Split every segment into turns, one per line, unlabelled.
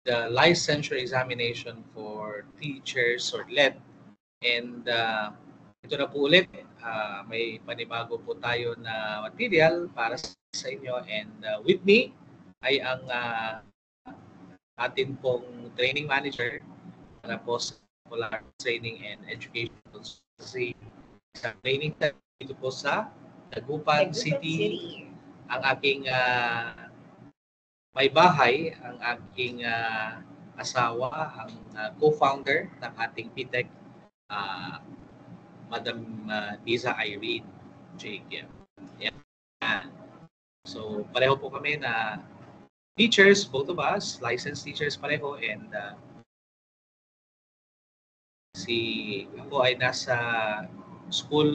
the licensure examination for teachers or LED. And ito na po ulit, may panibago po tayo na material para sa inyo. And with me ay ang atin pong training manager para po sa Polar Training and Education Consultancy sa training dito po sa Dagupan City. Ang aking may bahay, ang aking asawa, ang co-founder ng ating PTEC, Madam Liza Irene Jacob. Yan. So, pareho po kami na teachers, both of us, licensed teachers pareho, and ako ay nasa school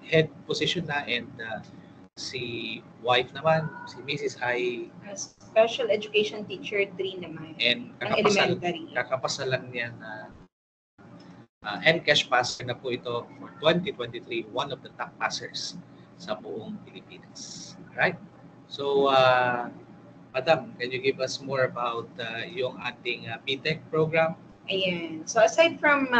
head position na, and si wife naman, si Mrs. ay
special education teacher 3 naman.
And kakapasal lang niya na NCASH passer na po ito for 2023, one of the top passers sa buong Pilipinas. Alright? So, Madam, can you give us more about yung ating PTEC program?
Ayan. So, aside from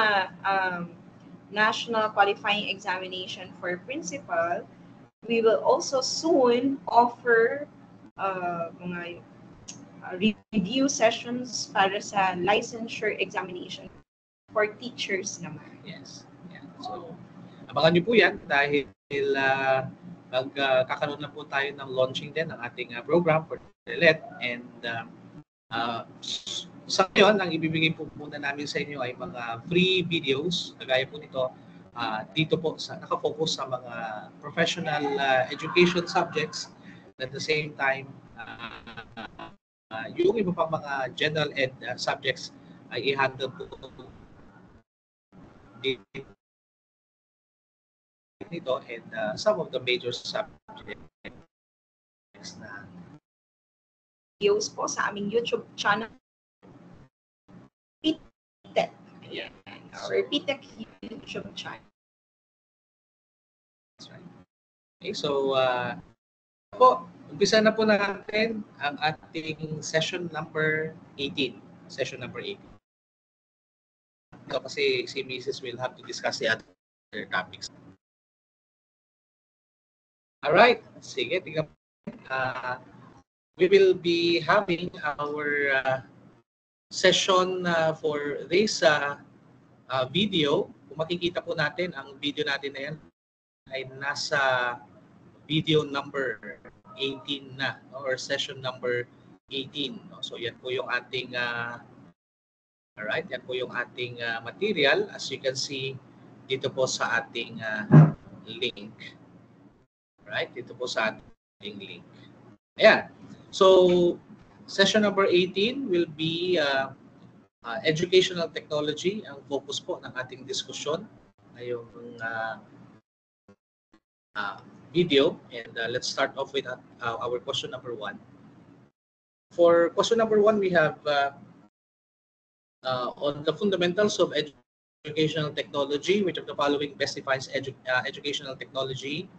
national qualifying examination for principal, we will also soon offer mga review sessions para sa licensure examination for teachers naman.
Yes. Yeah. So, abangan niyo po yan dahil magkakaroon na po tayo ng launching din ng ating program for LED. And sa ngayon, ang ibibigay po muna namin sa inyo ay mga free videos, kagaya po nito, dito po sa nakafocus sa mga professional education subjects. At the same time, yung iba pang mga general ed subjects ay i-handle po nito, and some of the major subjects na
videos po sa aming YouTube channel, PTEC.
Yeah.
Our PTEC YouTube channel.
That's right. Okay, so umpisa na po natin ang ating session number 18. Session number 18. So, kasi si Mrs. will have to discuss the other topics. Alright, sige, tingnan. We will be having our session for this video. Kung makikita po natin, ang video natin na yan ay nasa video number 18 na, or session number 18. So yan po yung ating alright, yan po yung ating material, as you can see dito po sa ating link. Right, dito po sa ating link. Ayan. So, session number 18 will be educational technology. Ang focus po ng ating diskusyon ngayong video. And let's start off with our question number 1. For question number 1, we have on the fundamentals of educational technology, which of the following best defines educational technology?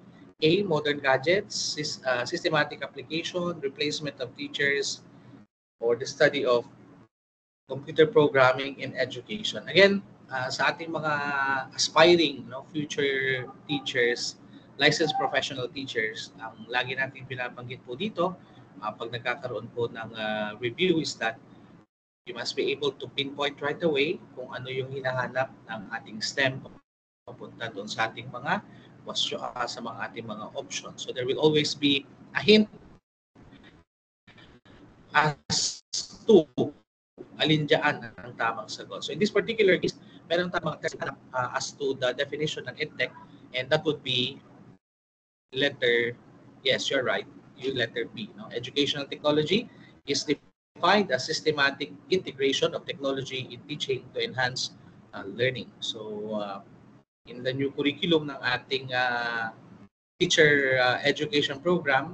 A, modern gadgets, systematic application, replacement of teachers, or the study of computer programming in education. Again, sa ating mga aspiring future teachers, licensed professional teachers, ang lagi natin pinabanggit po dito, pag nagkakaroon po ng review, is that you must be able to pinpoint right away kung ano yung hinahanap ng ating STEM papunta doon sa ating mga sa mga ating mga options. So there will always be a hint as to alin dyan ang tamang sagot. So in this particular case, meron tamang test as to the definition ng EdTech, and that would be letter, yes, you're right, you letter B. Educational technology is defined as systematic integration of technology in teaching to enhance learning. So in the new curriculum ng ating teacher education program,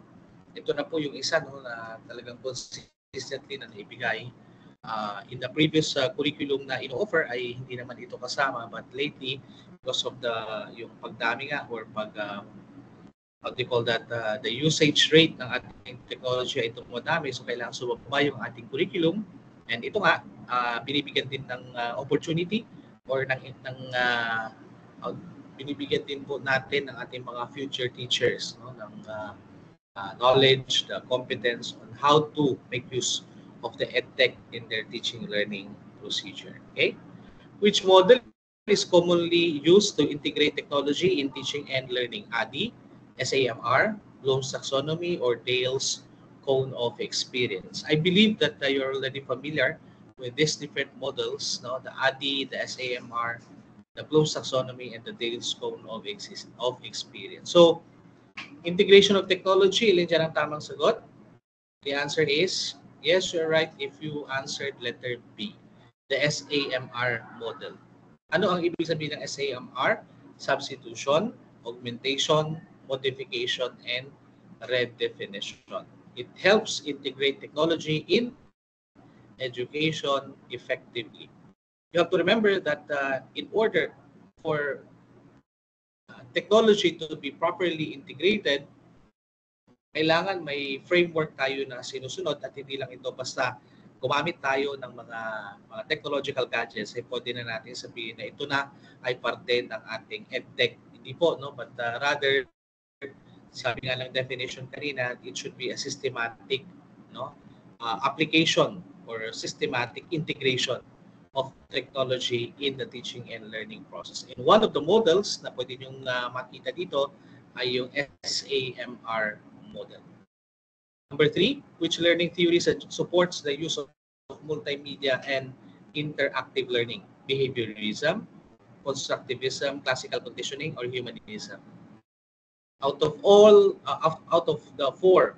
ito na po yung isa na talagang consistently na naibigay. In the previous curriculum na ino-offer ay hindi naman ito kasama, but lately, because of yung pagdami nga, or what they call that, the usage rate ng ating technology ay tumadami, so kailangan sumabay yung ating curriculum, And ito nga, binibigyan din ng opportunity or binibigyan din po natin ng ating mga future teachers, no, ng knowledge, the competence on how to make use of the EdTech in their teaching learning procedure. Okay? Which model is commonly used to integrate technology in teaching and learning? ADDIE, SAMR, Bloom's taxonomy, or Dale's cone of experience? I believe that you're already familiar with these different models, no? The ADDIE, the SAMR, the Bloom's taxonomy, and the Dale's cone of experience. So, integration of technology, ilin dyan ang tamang sagot? The answer is, yes, you're right if you answered letter B, the SAMR model. Ano ang ibig sabihin ng SAMR? Substitution, augmentation, modification, and redefinition. It helps integrate technology in education effectively. You have to remember that in order for technology to be properly integrated, kailangan may framework tayo na sinusunod at hindi lang ito basta gumamit tayo ng mga technological gadgets, pwede na natin sabihin na ito na ay parte ng ating EdTech. Hindi po, no? But rather, sabi nga ng definition kanina, it should be a systematic, no, application or systematic integration of technology in the teaching and learning process. And one of the models na pwede niyong makita dito ay yung SAMR model. Number 3, which learning theory supports the use of multimedia and interactive learning? Behaviorism, constructivism, classical conditioning, or humanism? Out of the 4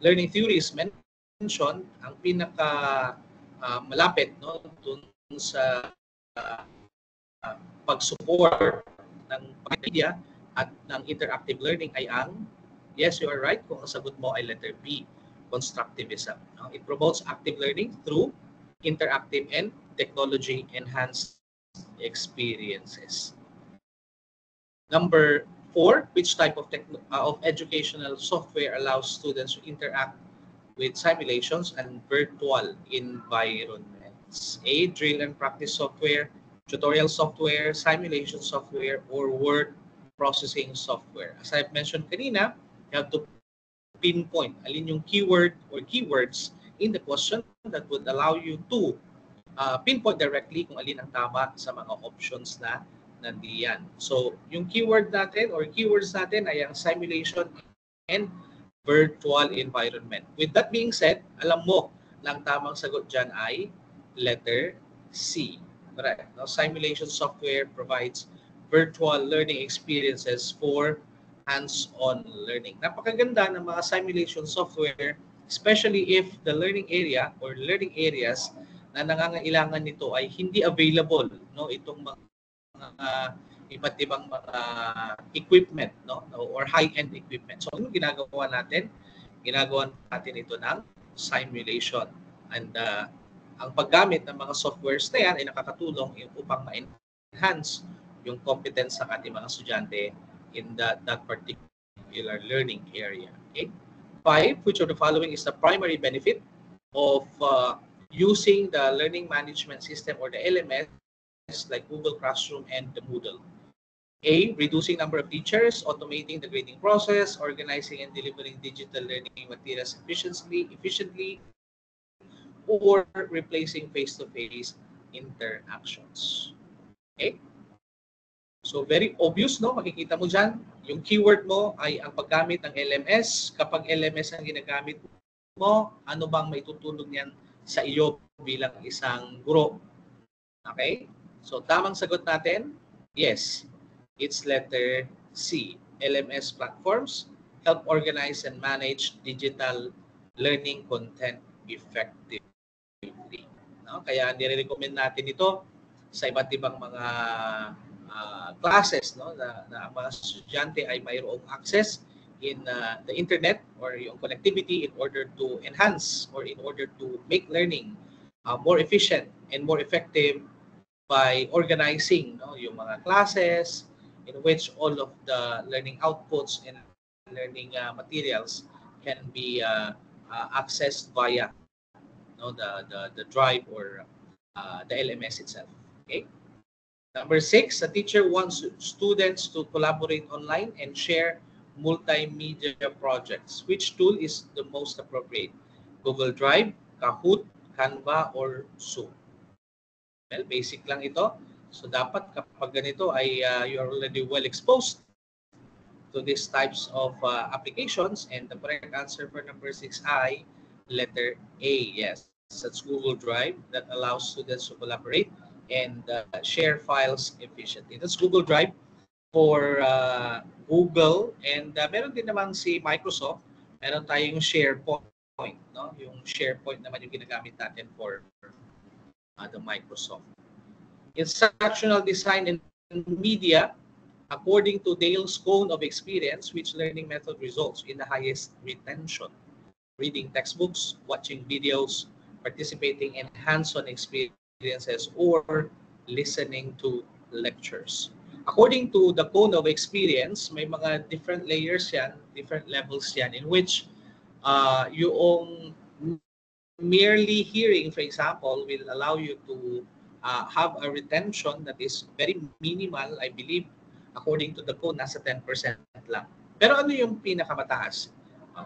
learning theories mentioned, ang pinaka malapit, no, dun sa pag-support ng media at ng interactive learning ay ang, yes, you are right, kung ang sagot mo ay letter B, constructivism. It promotes active learning through interactive and technology-enhanced experiences. Number 4, which type of educational software allows students to interact with simulations and virtual environments? A, drill and practice software, tutorial software, simulation software, or word processing software. As I've mentioned kanina, you have to pinpoint alin yung keyword or keywords in the question that would allow you to pinpoint directly kung alin ang tama sa mga options na nandiyan. So, yung keyword natin or keywords natin ay ang simulation and virtual environment. With that being said, alam mo na ang tamang sagot dyan ay letter C. Correct. Now, simulation software provides virtual learning experiences for hands-on learning. Napakaganda ng mga simulation software, especially if the learning area or learning areas na nangangailangan nito ay hindi available, no, itong mga iba't ibang mga equipment, no, or high-end equipment. So, ano ginagawa natin? Ginagawa natin ito ng simulation. And ang paggamit ng mga softwares na yan ay nakakatulong upang ma-enhance yung competence sa ating mga estudyante in that particular learning area. Okay? 5, which of the following is the primary benefit of using the learning management system or the LMS like Google Classroom and the Moodle? A, reducing number of teachers, automating the grading process, organizing and delivering digital learning materials efficiently, or replacing face-to-face interactions. Okay? So, very obvious, no? Makikita mo dyan, yung keyword mo ay ang paggamit ng LMS. Kapag LMS ang ginagamit mo, ano bang maitutulong yan sa iyo bilang isang guro? Okay? So, tamang sagot natin, yes, it's letter C. LMS platforms help organize and manage digital learning content effectively. No? Kaya nire-recommend natin ito sa iba't ibang mga classes, no, na mga estudyante ay mayroong access in the internet or yung connectivity in order to enhance or in order to make learning more efficient and more effective by organizing, no, yung mga classes in which all of the learning outputs and learning materials can be accessed via, no, the drive or the LMS itself. Okay. Number 6, the teacher wants students to collaborate online and share multimedia projects. Which tool is the most appropriate? Google Drive, Kahoot, Canva, or Zoom? Well, basic lang ito. So dapat kapag ganito ay you're already well exposed to these types of applications, and the correct answer for number 6 ay letter A. Yes, that's Google Drive that allows students to collaborate and share files efficiently. That's Google Drive for Google, and meron din naman si Microsoft. Meron tayong SharePoint, no? Yung SharePoint naman yung ginagamit natin for the Microsoft. Instructional design and media, according to Dale's cone of experience, which learning method results in the highest retention? Reading textbooks, watching videos, participating in hands-on experiences, or listening to lectures. According to the cone of experience, may mga different layers yan, different levels yan, in which yung merely hearing, for example, will allow you to have a retention that is very minimal, I believe, according to the code, nasa 10% lang. Pero ano yung pinakamataas?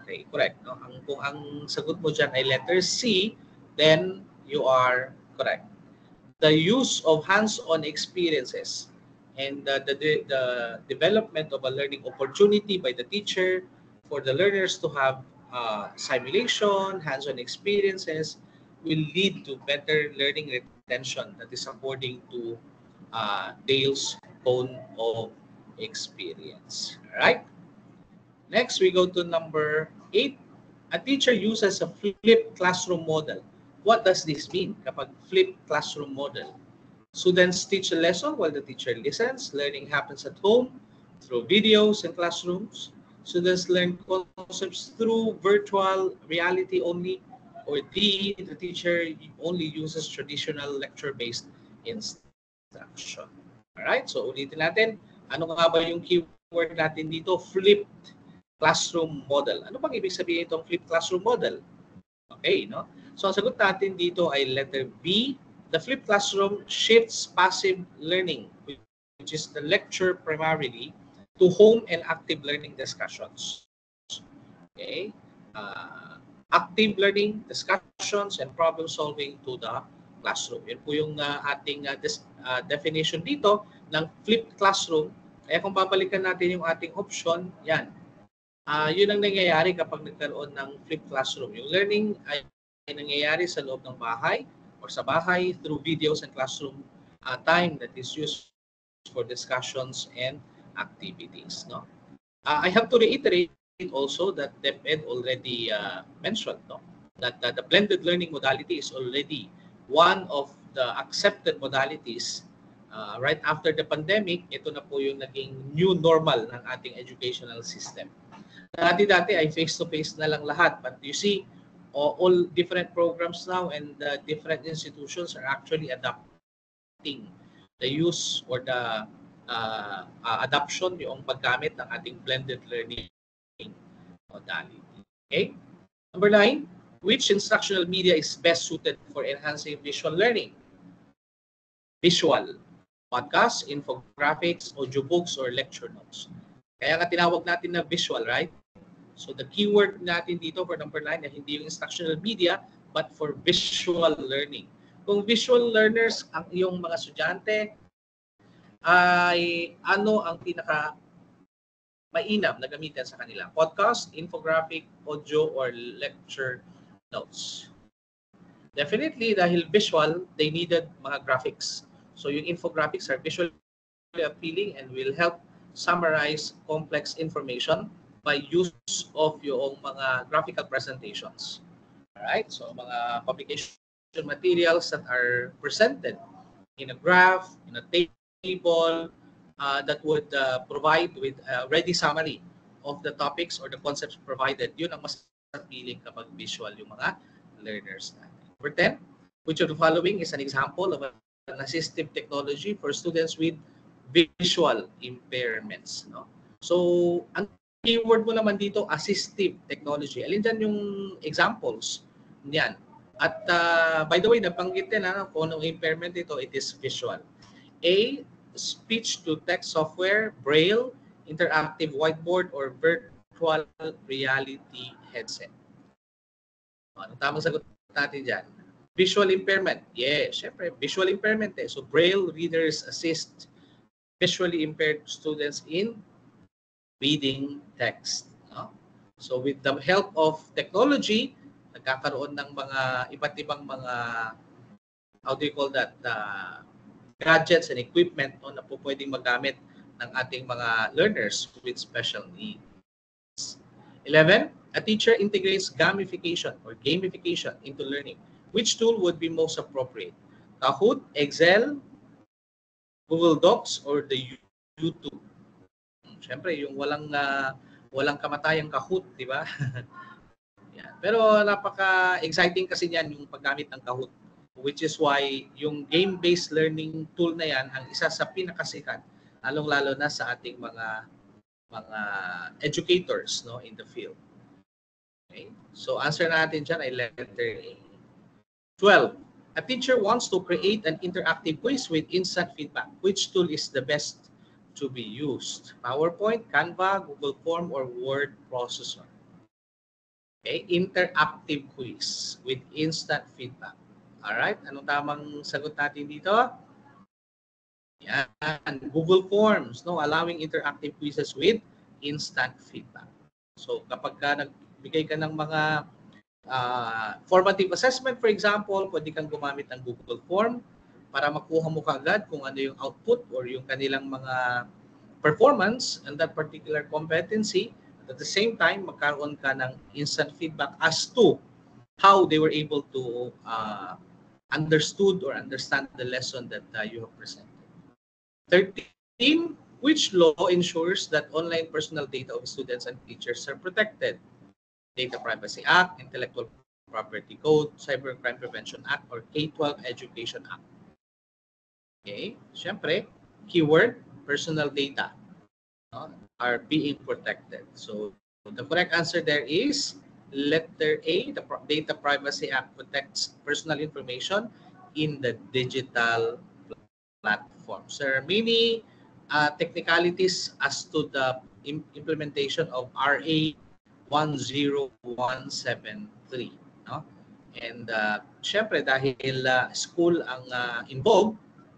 Okay, correct. No? Kung ang sagot mo dyan ay letter C, then you are correct. The use of hands-on experiences and the development of a learning opportunity by the teacher for the learners to have simulation, hands-on experiences will lead to better learning retention. That is according to Dale's cone of experience. All right. Next, we go to number 8. A teacher uses a flipped classroom model. What does this mean kapag flipped classroom model? Students teach a lesson while the teacher listens. Learning happens at home through videos and classrooms. Students learn concepts through virtual reality only, or D, the teacher only uses traditional lecture-based instruction. Alright, so ulitin natin. Ano nga ba yung keyword natin dito? Flipped classroom model. Ano bang ibig sabihin itong flipped classroom model? Okay, no? So ang sagot natin dito ay letter B. The flipped classroom shifts passive learning, which is the lecture primarily, to home and active learning discussions. Okay? Active learning, discussions, and problem solving to the classroom. Yun po yung ating definition dito ng flipped classroom. Kaya kung babalikan natin yung ating option, yan. Yun ang nangyayari kapag nagkaroon ng flipped classroom. Yung learning ay nangyayari sa loob ng bahay or sa bahay through videos and classroom time that is used for discussions and activities. No? I have to reiterate also that DepEd already mentioned, no, that the blended learning modality is already one of the accepted modalities right after the pandemic. Ito na po yung naging new normal ng ating educational system. Dati ay face-to-face na lang lahat, but you see all different programs now and different institutions are actually adapting the use or the adoption, yung paggamit ng ating blended learning modality. Okay? Number 9, which instructional media is best suited for enhancing visual learning? Visual. Podcasts, infographics, audiobooks, or lecture notes. Kaya nga tinawag natin na visual, right? So the keyword natin dito for number 9 ay hindi yung instructional media, but for visual learning. Kung visual learners ang iyong mga estudyante, ay ano ang pinaka mainam na gamitin sa kanila? Podcast, infographic, audio, or lecture notes? Definitely, dahil visual, they needed mga graphics. So yung infographics are visually appealing and will help summarize complex information by use of yung mga graphical presentations. Alright, so mga publication materials that are presented in a graph, in a table, that would provide with a ready summary of the topics or the concepts provided. Yun ang mas appealing kapag visual yung mga learners natin. Number 10, which of the following is an example of an assistive technology for students with visual impairments? No? So, ang keyword mo naman dito, assistive technology. Alin dyan yung examples niyan? At by the way, nabanggit din kung anong impairment ito, it is visual. A, speech-to-text software, braille, interactive whiteboard, or virtual reality headset. Anong tamang sagot natin dyan? Visual impairment. Yes, syempre, visual impairment eh. So, braille readers assist visually impaired students in reading text. No? So, with the help of technology, nagkakaroon ng mga iba't ibang mga, how do you call that, gadgets and equipment na po pwedeng magamit ng ating mga learners with special needs. 11, a teacher integrates gamification or gamification into learning. Which tool would be most appropriate? Kahoot, Excel, Google Docs, or the YouTube? Siyempre, yung walang kamatayang Kahoot, di ba? Yan. Pero napaka-exciting kasi niyan yung paggamit ng Kahoot, which is why yung game-based learning tool na yan ang isa sa pinakasikat, lalong-lalo na sa ating mga educators no in the field. Okay? So answer natin dyan ay letter A. 12. A teacher wants to create an interactive quiz with instant feedback. Which tool is the best to be used? PowerPoint, Canva, Google Form, or word processor? Okay, interactive quiz with instant feedback. Alright, anong tamang sagot natin dito? Yan, Google Forms, no, allowing interactive quizzes with instant feedback. So kapag nagbigay ka ng mga formative assessment, for example, pwede kang gumamit ng Google Form para makuha mo kaagad kung ano yung output or yung kanilang mga performance and that particular competency. At the same time, magkaroon ka ng instant feedback as to how they were able to understood or understand the lesson that you have presented. 13, which law ensures that online personal data of students and teachers are protected? Data Privacy Act, Intellectual Property Code, Cybercrime Prevention Act, or K-12 Education Act. Okay, syempre, keyword, personal data are being protected. So the correct answer there is letter A, the Data Privacy Act protects personal information in the digital platforms. There are many technicalities as to the implementation of RA 10173. No? And syempre dahil school ang involved,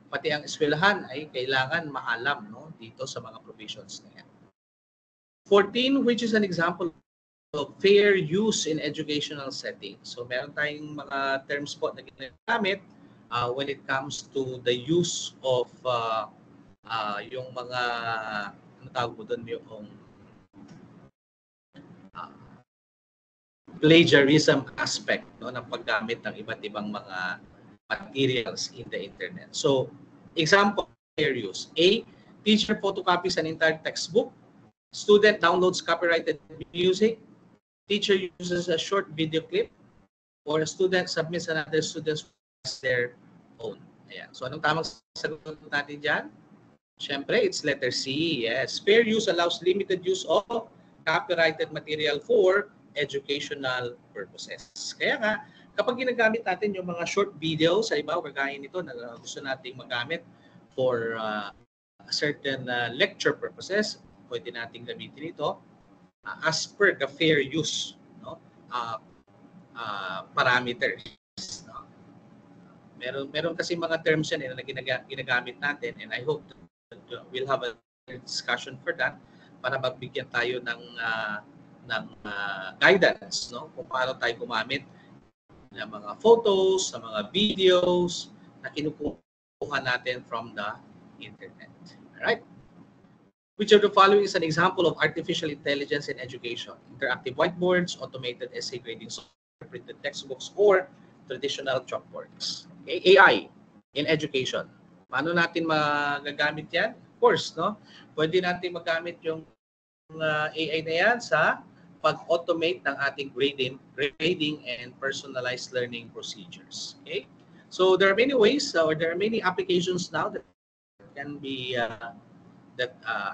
pati ang eskwelahan ay kailangan maalam no, dito sa mga provisions na yan. 14, which is an example of fair use in educational settings. So meron tayong mga terms po na ginagamit when it comes to the use of yung mga, ano tawag mo doon, yung plagiarism aspect no, ng paggamit ng iba't ibang mga materials in the internet. So, example, fair use. A, teacher photocopies an entire textbook. Student downloads copyrighted music. Teacher uses a short video clip. Or a student submits another student's their own. Ayan. So, anong tamang sagot natin dyan? Siyempre, it's letter C. Yes. Fair use allows limited use of copyrighted material for educational purposes. Kaya nga, kapag ginagamit natin yung mga short videos, sa iba, kagaya nito na gusto nating magamit for certain lecture purposes, pwede nating gamitin ito as per the fair use no? Parameters. No? Meron kasi mga terms yan na ginagamit natin and I hope that we'll have a discussion for that para magbigyan tayo ng guidance no kung paano tayo gumamit ng mga photos, ng mga videos na kinukuha natin from the internet. All right? Which of the following is an example of artificial intelligence in education? Interactive whiteboards, automated essay grading software, printed textbooks, or traditional chalkboards. Okay? AI in education. Paano natin magagamit yan? Of course, no? Pwede natin magamit yung AI na yan sa pag-automate ng ating grading and personalized learning procedures. Okay? So there are many ways or there are many applications now that can be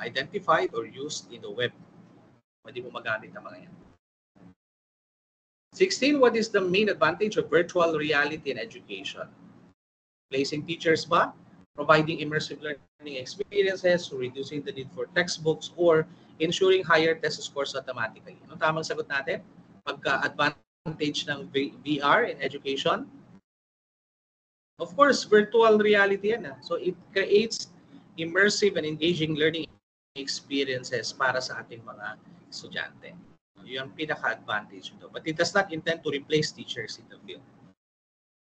identified or used in the web. Pwede mo magamit ang mga yan. 16, what is the main advantage of virtual reality in education? Placing teachers ba? Providing immersive learning experiences, reducing the need for textbooks, or ensuring higher test scores automatically. Anong tamang sagot natin? Pagka-advantage ng VR in education? Of course, virtual reality yan. So it creates immersive and engaging learning experiences para sa ating mga estudyante. Yun ang pinaka-advantage nito. But it does not intend to replace teachers in the field.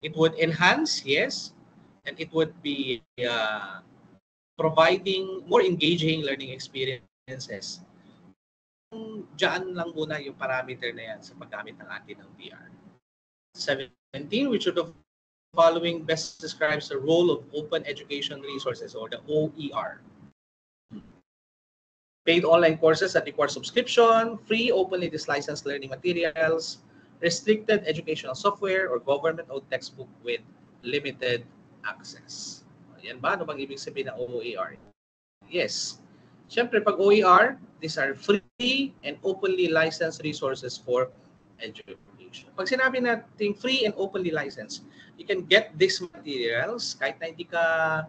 It would enhance, yes, and it would be providing more engaging learning experiences. Diyan lang muna yung parameter na yan sa paggamit ng atin ng VR. 17, which of the following best describes the role of open education resources, or the OER? Paid online courses that require subscription, free openly licensed learning materials, restricted educational software, or government-owned textbook with limited access. Yan ba? Ano bang ibig sabihin ng OER? Yes. Siyempre, pag OER, these are free and openly licensed resources for education. Pag sinabi natin free and openly licensed, you can get these materials kahit na hindi ka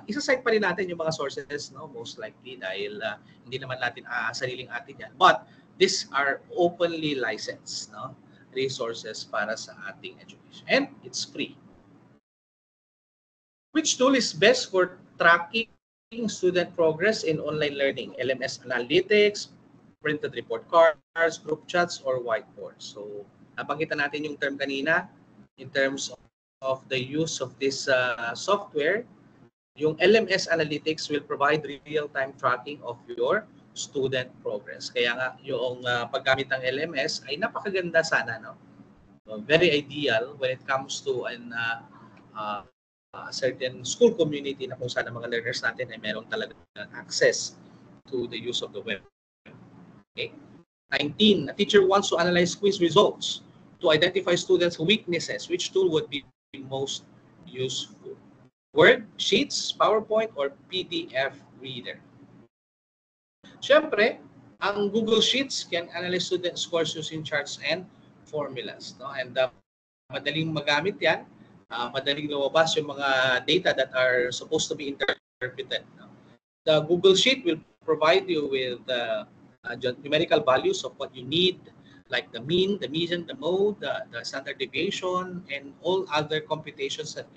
isa-cite pa rin natin yung mga sources, no? Most likely dahil hindi naman natin sariling atin yan. But these are openly licensed, no? Resources para sa ating education. And it's free. Which tool is best for tracking student progress in online learning? LMS Analytics, printed report cards, group chats, or whiteboards? So, napanggitan natin yung term kanina in terms of the use of this software. Yung LMS Analytics will provide real-time tracking of your student progress. Kaya nga, yung paggamit ng LMS ay napakaganda sana, no? Very ideal when it comes to an certain school community na kung saan ang mga learners natin ay meron talaga access to the use of the web. Okay? 19, a teacher wants to analyze quiz results to identify students' weaknesses. Which tool would be most useful? Word, Sheets, PowerPoint, or PDF Reader? Siyempre, ang Google Sheets can analyze student scores using charts and formulas. No? And madaling magamit yan. Madaling lumabas yung mga data that are supposed to be interpreted. No? The Google Sheet will provide you with numerical values of what you need, like the mean, the median, the mode, the standard deviation, and all other computations that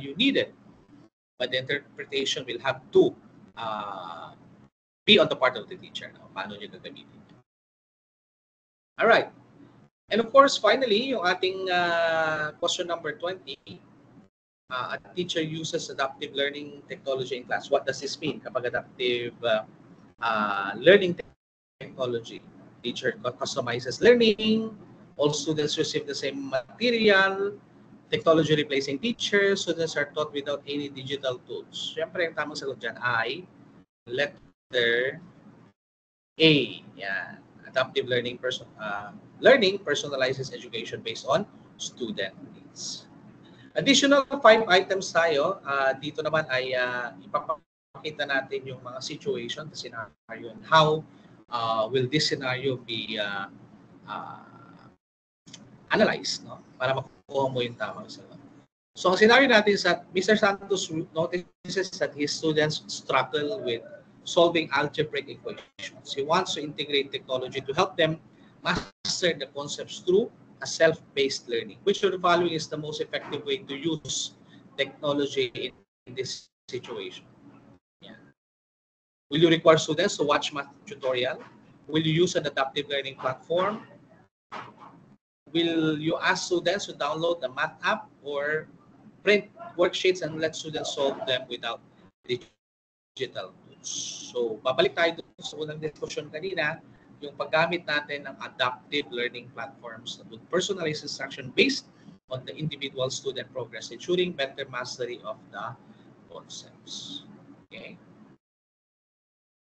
you needed, but the interpretation will have to be on the part of the teacher. No? Paano niyo gagamitin? All right. And of course, finally, yung ating question number 20, a teacher uses adaptive learning technology in class. What does this mean? Kapag adaptive learning technology, teacher customizes learning, all students receive the same material, technology replacing teachers, students are taught without any digital tools. Siyempre, ang tamang sagot dyan ay letter A. Yan. Adaptive learning personalizes education based on student needs. Additional 5 items tayo. Dito naman ay ipapakita natin yung mga situation, the scenario, and how will this scenario be analyzed, no? Para makuha mo yung tamang sagot. So, ang scenario natin is that Mr. Santos notices that his students struggle with solving algebraic equations. He wants to integrate technology to help them master the concepts through a self-paced learning. Which of the following is the most effective way to use technology in this situation? Yeah. Will you require students to watch math tutorial? Will you use an adaptive learning platform? Will you ask students to download the math app or print worksheets and let students solve them without digital tools? So, babalik tayo sa unang discussion kanina, yung paggamit natin ng adaptive learning platforms that would personalize instruction based on the individual student progress, ensuring better mastery of the concepts. Okay.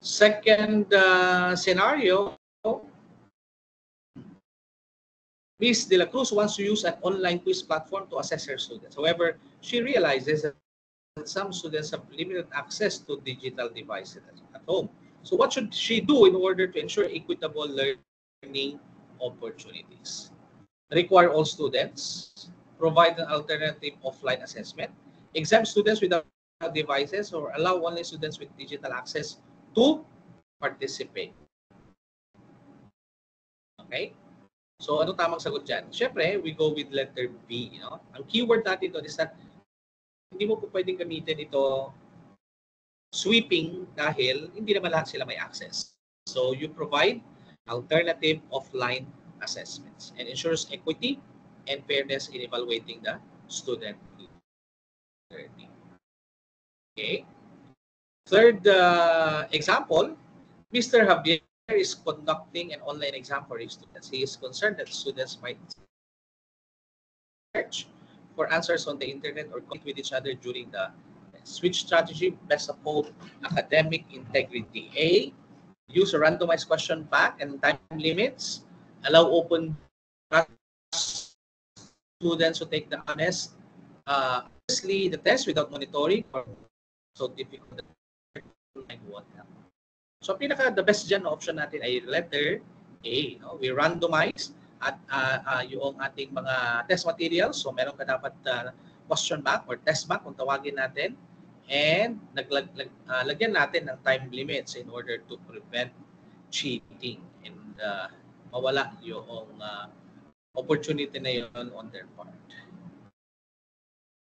Second scenario, Ms. De La Cruz wants to use an online quiz platform to assess her students. However, she realizes that some students have limited access to digital devices at home. So what should she do in order to ensure equitable learning opportunities. Require all students, provide an alternative offline assessment, exempt students without devices, or allow only students with digital access to participate. Okay? So, ano tamang sagot dyan? Siyempre, we go with letter B. No? Ang keyword natin doon is that hindi mo po pwedeng gamitin ito sweeping dahil hindi naman lahat sila may access. So, you provide alternative offline assessments and ensures equity and fairness in evaluating the student learning. Okay. Third example, Mr. Javier is conducting an online exam for his students. He is concerned that students might search for answers on the internet or compete with each other during the switch strategy best uphold academic integrity. A, use a randomized question bank and time limits. Allow open students to take the honestly the test without monitoring or so difficult. So the best dyan na option natin ay letter A. No? We randomize at yung ating mga test materials. So meron ka dapat question bank or test bank kung tawagin natin. And lagyan natin ng time limits in order to prevent cheating and mawala yung opportunity na yun on their part.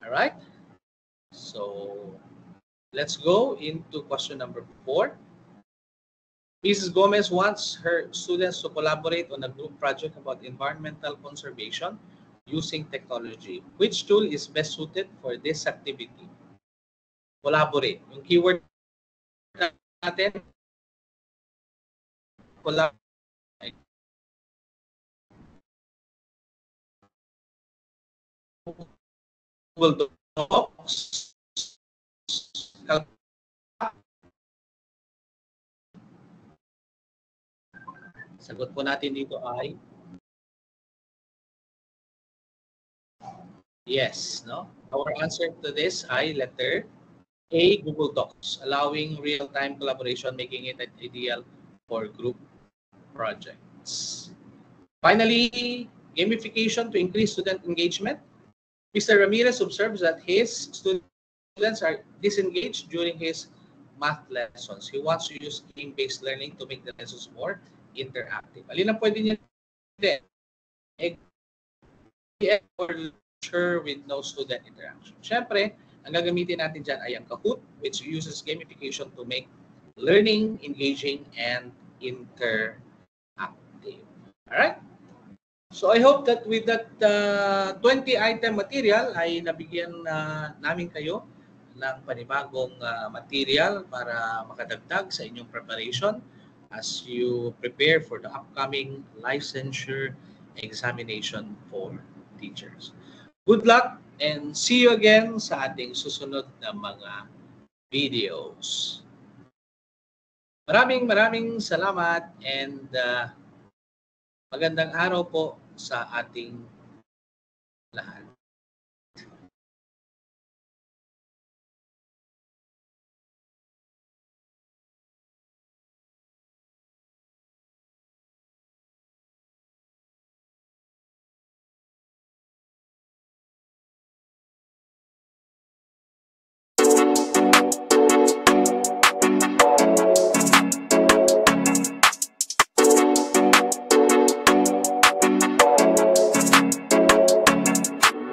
Alright? So, let's go into question number 4. Mrs. Gomez wants her students to collaborate on a group project about environmental conservation using technology. Which tool is best suited for this activity? Collaborate. Yung keyword natin, collaborate. Google Docs. Sagot po natin dito ay yes, no? Our answer to this ay letter A, Google Docs, allowing real-time collaboration, making it ideal for group projects. Finally, gamification to increase student engagement. Mr. Ramirez observes that his students are disengaged during his math lessons. He wants to use game-based learning to make the lessons more interactive. Alin ang pwede niya din? Or lecture with no student interaction. Siyempre, ang gagamitin natin dyan ay ang Kahoot, which uses gamification to make learning engaging and interactive. Alright? So I hope that with that 20-item material ay nabigyan namin kayo ng panibagong material para makadagdag sa inyong preparation as you prepare for the upcoming licensure examination for teachers. Good luck and see you again sa ating susunod na mga videos. Maraming salamat and magandang araw po sa ating lahat.